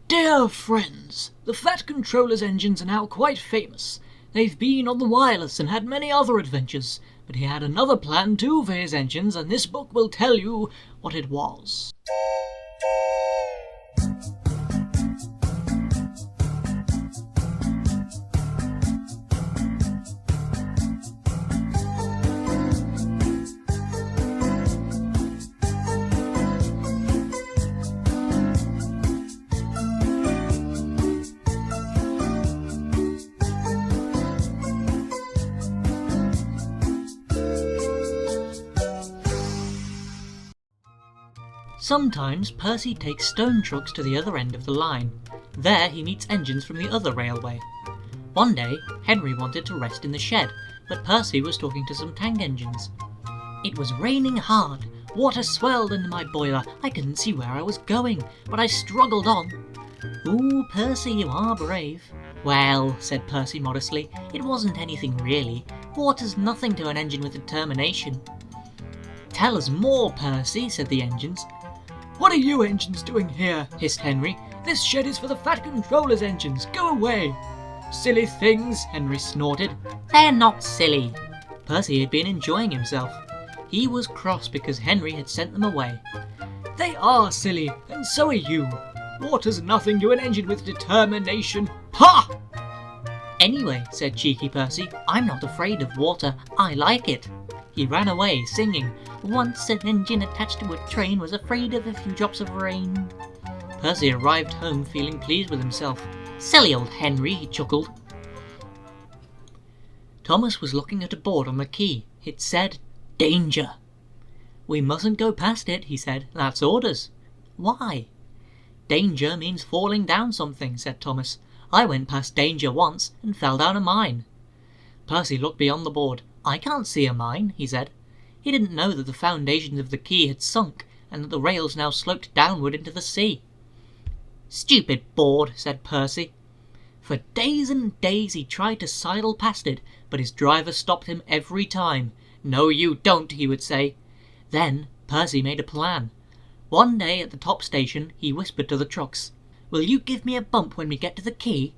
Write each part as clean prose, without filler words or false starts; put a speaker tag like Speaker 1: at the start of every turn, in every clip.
Speaker 1: Dear friends, the Fat Controller's engines are now quite famous. They've been on the wireless and had many other adventures, but he had another plan too for his engines, and this book will tell you what it was. Sometimes Percy takes stone trucks to the other end of the line. There he meets engines from the other railway. One day, Henry wanted to rest in the shed, but Percy was talking to some tank engines. It was raining hard. Water swelled into my boiler. I couldn't see where I was going, but I struggled on. Ooh, Percy, you are brave. Well, said Percy modestly, it wasn't anything really. Water's nothing to an engine with determination. Tell us more, Percy, said the engines. What are you engines doing here? Hissed Henry. This shed is for the Fat Controller's engines. Go away. Silly things, Henry snorted. They're not silly. Percy had been enjoying himself. He was cross because Henry had sent them away. They are silly, and so are you. Water's nothing to an engine with determination. Ha! Anyway, said cheeky Percy, I'm not afraid of water. I like it. He ran away, singing, Once an engine attached to a train was afraid of a few drops of rain. Percy arrived home feeling pleased with himself. Silly old Henry, he chuckled. Thomas was looking at a board on the quay. It said, Danger. We mustn't go past it, he said. That's orders. Why? Danger means falling down something, said Thomas. I went past danger once and fell down a mine. Percy looked beyond the board. I can't see a mine, he said. He didn't know that the foundations of the quay had sunk and that the rails now sloped downward into the sea. Stupid board, said Percy. For days and days he tried to sidle past it, but his driver stopped him every time. No, you don't, he would say. Then Percy made a plan. One day at the top station he whispered to the trucks, Will you give me a bump when we get to the quay?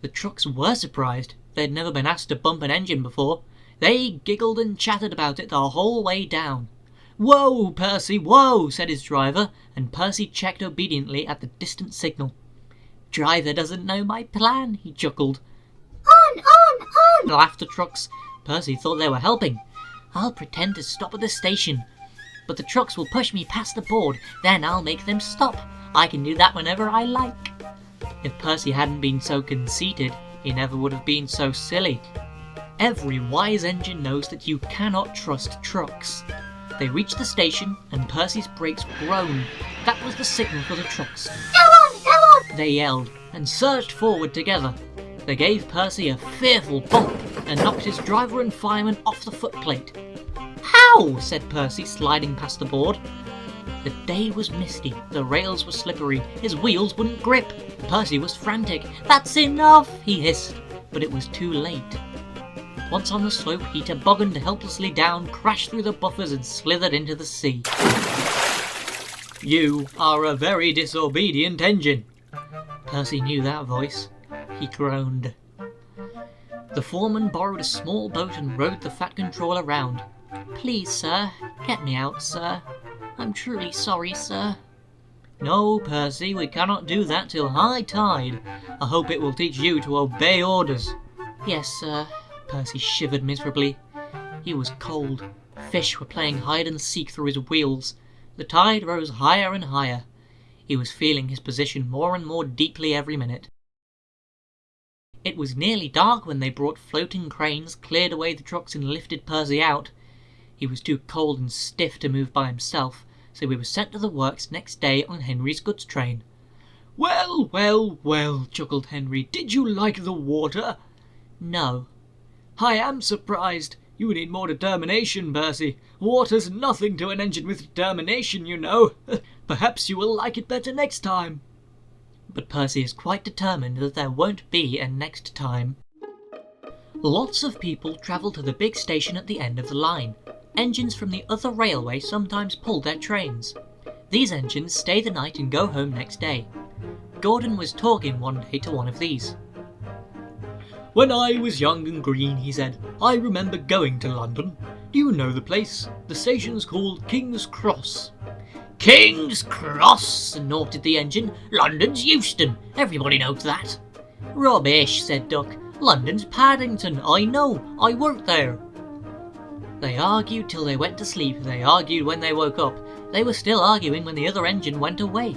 Speaker 1: The trucks were surprised. They'd never been asked to bump an engine before. They giggled and chattered about it the whole way down. Whoa, Percy, whoa, said his driver, and Percy checked obediently at the distant signal. Driver doesn't know my plan, he chuckled. On, laughed the trucks. Percy thought they were helping. I'll pretend to stop at the station, but the trucks will push me past the board, then I'll make them stop. I can do that whenever I like. If Percy hadn't been so conceited, he never would have been so silly. Every wise engine knows that you cannot trust trucks. They reached the station and Percy's brakes groaned. That was the signal for the trucks. Go on! They yelled and surged forward together. They gave Percy a fearful bump and knocked his driver and fireman off the footplate. How? Said Percy, sliding past the board. The day was misty, the rails were slippery, his wheels wouldn't grip. Percy was frantic. That's enough, he hissed, but it was too late. Once on the slope, he tobogganed helplessly down, crashed through the buffers and slithered into the sea. You are a very disobedient engine. Percy knew that voice. He groaned. The foreman borrowed a small boat and rowed the Fat Controller round. Please, sir, get me out, sir. I'm truly sorry, sir. No, Percy, we cannot do that till high tide. I hope it will teach you to obey orders. Yes, sir. Percy shivered miserably. He was cold. Fish were playing hide and seek through his wheels. The tide rose higher and higher. He was feeling his position more and more deeply every minute. It was nearly dark when they brought floating cranes, cleared away the trucks and lifted Percy out. He was too cold and stiff to move by himself, so he was sent to the works next day on Henry's goods train. Well, well, well, chuckled Henry. Did you like the water? No. I am surprised. You need more determination, Percy. Water's nothing to an engine with determination, you know. Perhaps you will like it better next time. But Percy is quite determined that there won't be a next time. Lots of people travel to the big station at the end of the line. Engines from the other railway sometimes pull their trains. These engines stay the night and go home next day. Gordon was talking one day to one of these. "When I was young and green," he said, "I remember going to London. Do you know the place? The station's called King's Cross." "King's Cross," snorted the engine. "London's Euston. Everybody knows that." "Rubbish," said Duck. "London's Paddington. I know. I worked there." They argued till they went to sleep. They argued when they woke up. They were still arguing when the other engine went away.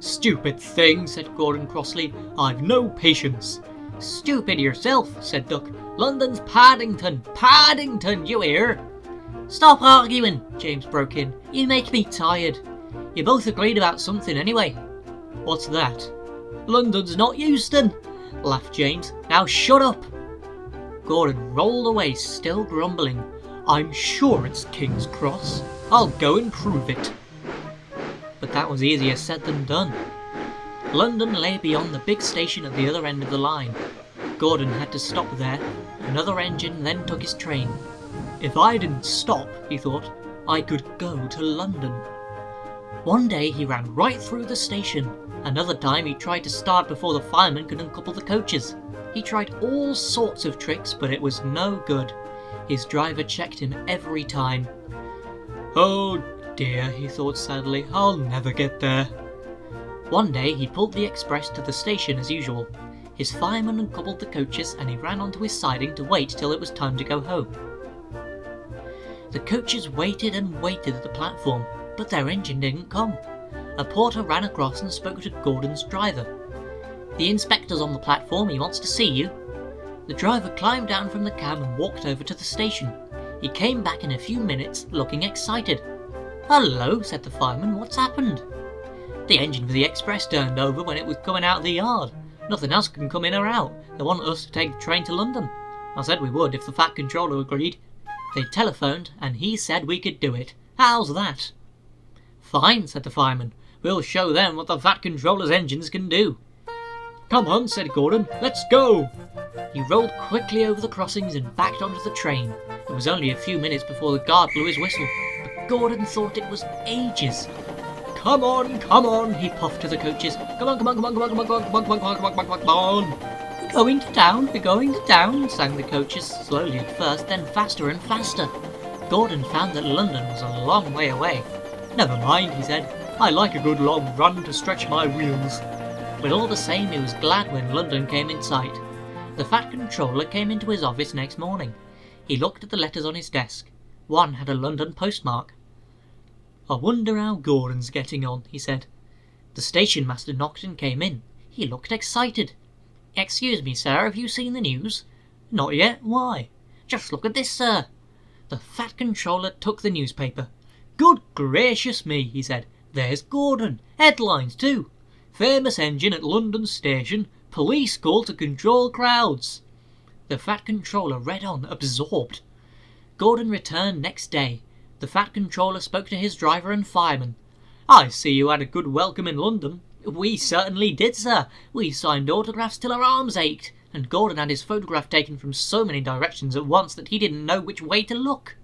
Speaker 1: "Stupid thing," said Gordon crossly. "I've no patience." "Stupid yourself," said Duck. "London's Paddington. Paddington, you hear?" "Stop arguing," James broke in. "You make me tired. You both agreed about something anyway." "What's that?" "London's not Euston," laughed James. "Now shut up." Gordon rolled away, still grumbling. "I'm sure it's King's Cross. I'll go and prove it." But that was easier said than done. London lay beyond the big station at the other end of the line. Gordon had to stop there. Another engine then took his train. "If I didn't stop," he thought, "I could go to London." One day he ran right through the station. Another time he tried to start before the fireman could uncouple the coaches. He tried all sorts of tricks, but it was no good. His driver checked him every time. "Oh dear," he thought sadly, "I'll never get there." One day he pulled the express to the station as usual. His fireman uncoupled the coaches and he ran onto his siding to wait till it was time to go home. The coaches waited and waited at the platform, but their engine didn't come. A porter ran across and spoke to Gordon's driver. "The inspector's on the platform, he wants to see you." The driver climbed down from the cab and walked over to the station. He came back in a few minutes, looking excited. "Hello," said the fireman, "what's happened?" "The engine for the express turned over when it was coming out of the yard. Nothing else can come in or out. They want us to take the train to London. I said we would if the Fat Controller agreed. They telephoned and he said we could do it. How's that?" "Fine," said the fireman. "We'll show them what the Fat Controller's engines can do." "Come on," said Gordon. "Let's go." He rolled quickly over the crossings and backed onto the train. It was only a few minutes before the guard blew his whistle, but Gordon thought it was ages. Come on," he puffed to the coaches. Come on, come on, come on, come on, come on, come on, come on, come on, come on, come on, come on. "We're going to town, we're going to town," sang the coaches, slowly at first, then faster and faster. Gordon found that London was a long way away. "Never mind," he said. "I like a good long run to stretch my wheels." But all the same, he was glad when London came in sight. The Fat Controller came into his office next morning. He looked at the letters on his desk. One had a London postmark. "I wonder how Gordon's getting on," he said. The station master knocked and came in. He looked excited. "Excuse me, sir, have you seen the news?" "Not yet. Why?" "Just look at this, sir." The Fat Controller took the newspaper. "Good gracious me," he said. "There's Gordon. Headlines too. Famous engine at London station. Police call to control crowds." The Fat Controller read on, absorbed. Gordon returned next day. The Fat Controller spoke to his driver and fireman. "I see you had a good welcome in London." "We certainly did, sir. We signed autographs till our arms ached, and Gordon had his photograph taken from so many directions at once that he didn't know which way to look."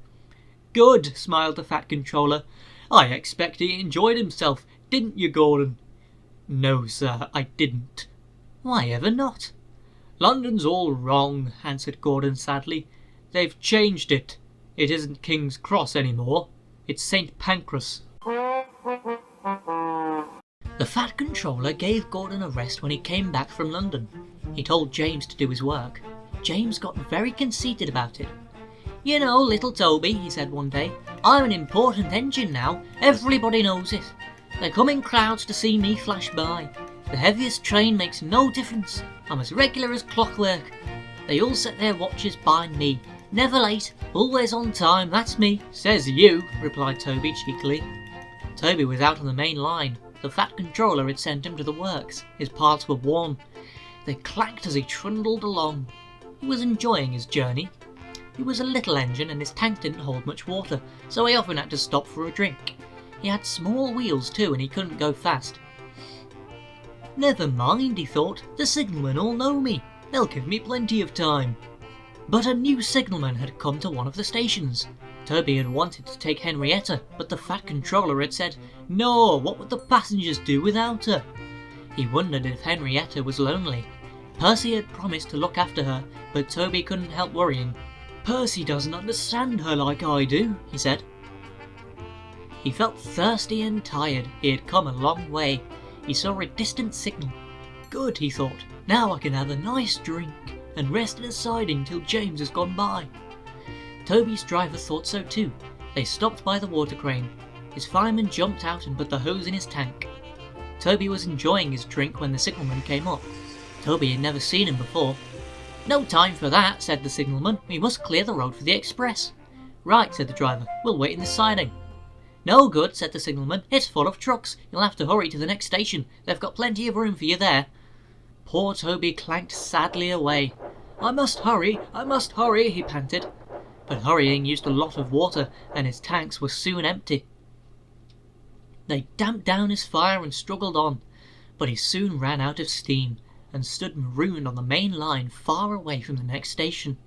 Speaker 1: "Good," smiled the Fat Controller. "I expect he enjoyed himself. Didn't you, Gordon?" "No, sir, I didn't." "Why ever not?" "London's all wrong," answered Gordon sadly. "They've changed it. It isn't King's Cross anymore. It's St. Pancras." The Fat Controller gave Gordon a rest when he came back from London. He told James to do his work. James got very conceited about it. "You know, little Toby," he said one day, "I'm an important engine now. Everybody knows it. They come in crowds to see me flash by. The heaviest train makes no difference. I'm as regular as clockwork. They all set their watches by me. Never late, always on time, that's me." "Says you," replied Toby cheekily. Toby was out on the main line. The Fat Controller had sent him to the works. His parts were warm. They clanked as he trundled along. He was enjoying his journey. He was a little engine and his tank didn't hold much water, so he often had to stop for a drink. He had small wheels too and he couldn't go fast. "Never mind," he thought, "the signalmen all know me. They'll give me plenty of time." But a new signalman had come to one of the stations. Toby had wanted to take Henrietta, but the Fat Controller had said, "No, what would the passengers do without her?" He wondered if Henrietta was lonely. Percy had promised to look after her, but Toby couldn't help worrying. "Percy doesn't understand her like I do," he said. He felt thirsty and tired. He had come a long way. He saw a distant signal. "Good," he thought. "Now I can have a nice drink and rest in a siding till James has gone by." Toby's driver thought so too. They stopped by the water crane. His fireman jumped out and put the hose in his tank. Toby was enjoying his drink when the signalman came up. Toby had never seen him before. "No time for that," said the signalman. "We must clear the road for the express." "Right," said the driver. "We'll wait in the siding." "No good," said the signalman. "It's full of trucks. You'll have to hurry to the next station. They've got plenty of room for you there." Poor Toby clanked sadly away. I must hurry, he panted. But hurrying used a lot of water, and his tanks were soon empty. They damped down his fire and struggled on, but he soon ran out of steam, and stood marooned on the main line far away from the next station.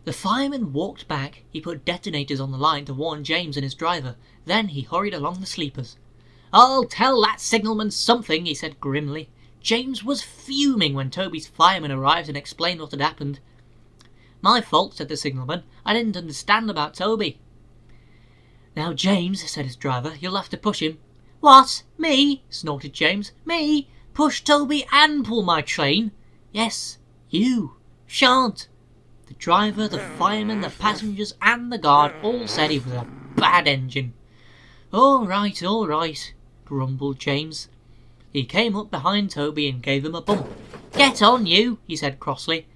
Speaker 1: The fireman walked back. He put detonators on the line to warn James and his driver. Then he hurried along the sleepers. "I'll tell that signalman something," he said grimly. James was fuming when Toby's fireman arrived and explained what had happened. "My fault," said the signalman. "I didn't understand about Toby." "Now, James," said his driver, "you'll have to push him." "What? Me?" snorted James. "Me? Push Toby and pull my train?" "Yes, you. Shan't." The driver, the fireman, the passengers and the guard all said he was a bad engine. All right, grumbled James. He came up behind Toby and gave him a bump. "Get on, you," he said crossly.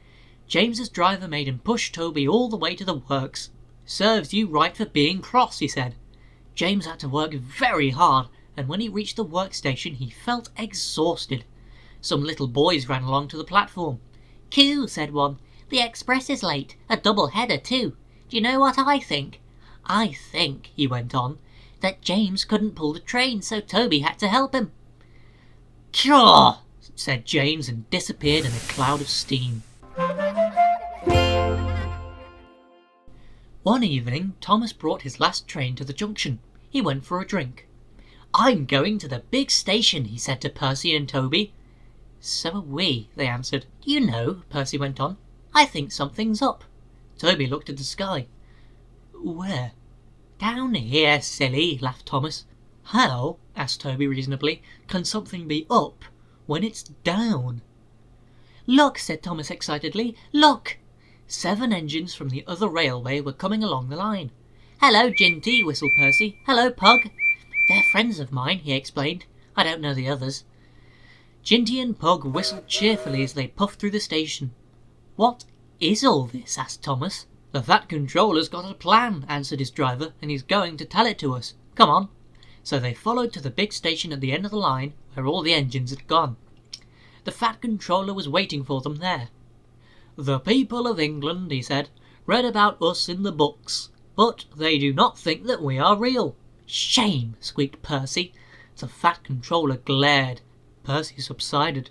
Speaker 1: James's driver made him push Toby all the way to the works. "Serves you right for being cross," he said. James had to work very hard, and when he reached the workstation he felt exhausted. Some little boys ran along to the platform. "Coo," said one. "The express is late. A double-header too. Do you know what I think? I think," he went on, "that James couldn't pull the train, so Toby had to help him." "Caw!" said James and disappeared in a cloud of steam. One evening, Thomas brought his last train to the junction. He went for a drink. "I'm going to the big station," he said to Percy and Toby. "So are we," they answered. "Do you know," Percy went on, "I think something's up." Toby looked at the sky. "Where?" "Down here, silly," laughed Thomas. "How," asked Toby reasonably, "can something be up when it's down?" "Look," said Thomas excitedly. "Look!" 7 engines from the other railway were coming along the line. "Hello, Ginty," whistled Percy. "Hello, Pug." "They're friends of mine," he explained. "I don't know the others." Ginty and Pug whistled cheerfully as they puffed through the station. "What is all this?" asked Thomas. "The Fat Controller's got a plan," answered his driver, "and he's going to tell it to us. Come on." So they followed to the big station at the end of the line, where all the engines had gone. The Fat Controller was waiting for them there. "The people of England," he said, "read about us in the books, but they do not think that we are real." "Shame!" squeaked Percy. The Fat Controller glared. Percy subsided.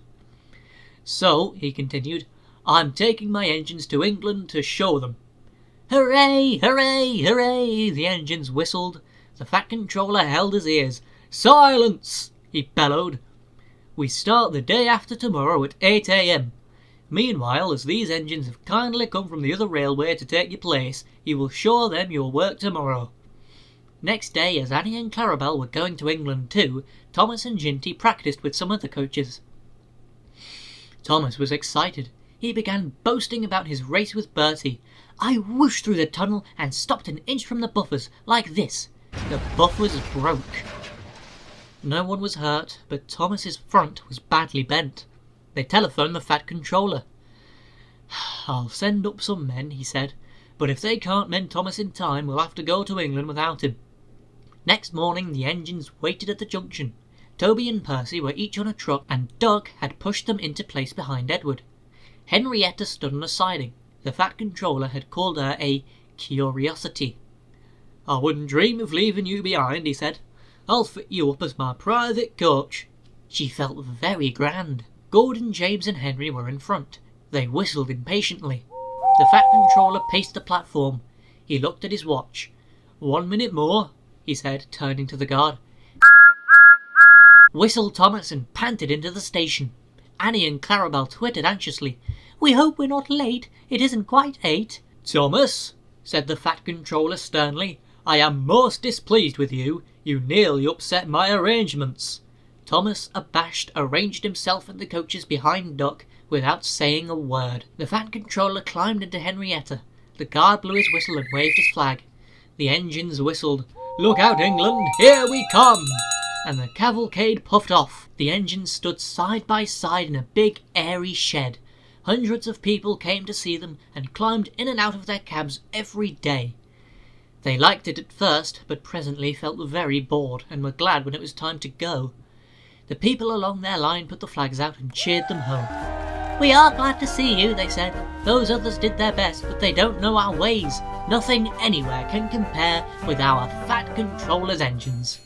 Speaker 1: "So," he continued, "I'm taking my engines to England to show them." "Hooray! Hooray! Hooray!" the engines whistled. The Fat Controller held his ears. "Silence!" he bellowed. "We start the day after tomorrow at 8 a.m. Meanwhile, as these engines have kindly come from the other railway to take your place, you will show them your work tomorrow." Next day, as Annie and Clarabel were going to England too, Thomas and Ginty practised with some other coaches. Thomas was excited. He began boasting about his race with Bertie. "I whooshed through the tunnel and stopped an inch from the buffers, like this. The buffers broke." No one was hurt, but Thomas's front was badly bent. They telephoned the Fat Controller. "I'll send up some men," he said, "but if they can't mend Thomas in time, we'll have to go to England without him." Next morning the engines waited at the junction. Toby and Percy were each on a truck, and Doug had pushed them into place behind Edward. Henrietta stood on a siding. The Fat Controller had called her a curiosity. "I wouldn't dream of leaving you behind," he said. "I'll fit you up as my private coach." She felt very grand. Gordon, James and Henry were in front. They whistled impatiently. The Fat Controller paced the platform. He looked at his watch. "1 minute more," he said, turning to the guard. whistled Thomas and panted into the station. Annie and Clarabelle twittered anxiously. "We hope we're not late. It isn't quite 8. "Thomas," said the Fat Controller sternly, "I am most displeased with you. You nearly upset my arrangements." Thomas, abashed, arranged himself in the coaches behind Duck without saying a word. The Fat Controller climbed into Henrietta. The guard blew his whistle and waved his flag. The engines whistled, "Look out, England, here we come!" and the cavalcade puffed off. The engines stood side by side in a big airy shed. Hundreds of people came to see them and climbed in and out of their cabs every day. They liked it at first, but presently felt very bored and were glad when it was time to go. The people along their line put the flags out and cheered them home. "We are glad to see you," they said. "Those others did their best, but they don't know our ways. Nothing anywhere can compare with our Fat Controller's engines."